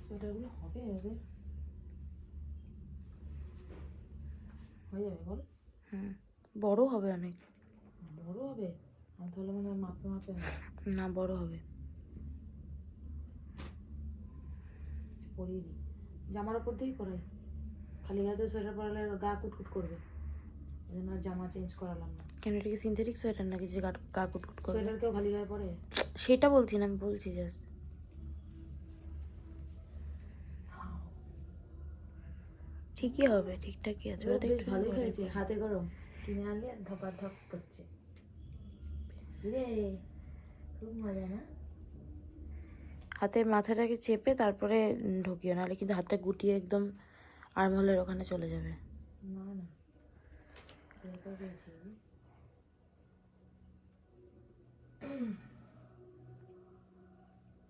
সোয়েটারগুলো হবে ওদের, হয়ে যাবে বল? হুম, বড় হবে অনেক। বড় হবে? আমি তাহলে মানে মাপে মাপে না, বড় হবে। পরিয়ে দিই, জামার ওপর দিয়েই পরাই। খালি গায়ে সোয়েটার পরালে গা কুটকুট করবে, ওই জন্য আর জামা চেঞ্জ করালাম না। কেন, এটা কি সিনথেটিক সোয়েটার নাকি যে গা কুটকুট করবে? সোয়েটার কেউ খালি গায়ে পরে? সেটা বলছি না, আমি বলছি জাস্ট ঠিকই হবে, ঠিকঠাকই আছে। ওরা তো বেশ একটু ভালোই হয়েছে, হাতে গরম কিনে আনলে ধপা ধপ করছে রে, খুব মজা না? হাতে মাথাটাকে চেপে তারপরে ঢুকিও, নাহলে কিন্তু হাতটা গুটিয়ে একদম আর্মহোলের ওখানে চলে যাবে। না না, বের করে দিয়েছি।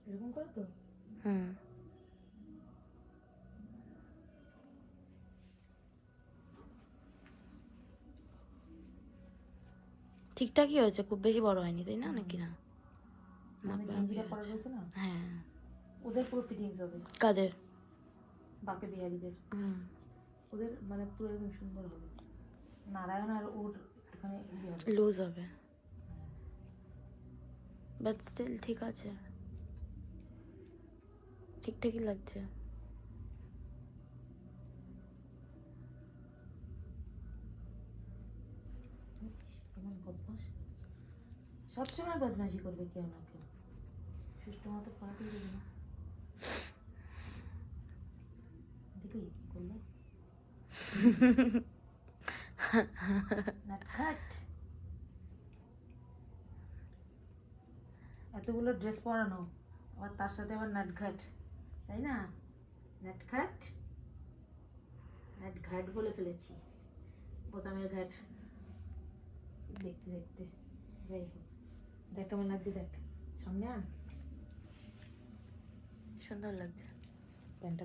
এরকম করে তো হুম, ঠিকঠাকই হয়েছে, খুব বেশি বড় হয়নি, তাই না? নাকি না? মানে গেঞ্জিটা পরা রয়েছে না, হ্যাঁ। ওদের পুরো ফিটিংস হবে। কাদের? বাকি বিহারিদের। হুম, ওদের মানে পুরো একদম সুন্দর হবে। নারায়ণ আর ওর একটুখানি ইয়ে হবে, লুজ হবে, বাট স্টিল ঠিক আছে, ঠিকঠাকই লাগছে। কেমন বদমাস, সবসময় বদমাশি করবে কেউ না কেউ, সুষ্ঠু মতো পড়াতেই দেবে না। দেখলি কি করলো, নাটখাট। এতগুলো ড্রেস পরানো, আবার তার সাথে আবার নাটঘাট, তাই না? নাটঘাট, নাটঘাট বলে ফেলেছি, বোতামের ঘাট। দেখতে দেখতে যাই হোক, দেখ কেমন লাগছে, দেখ সামনে আন, সুন্দর লাগছে। প্যান্টটা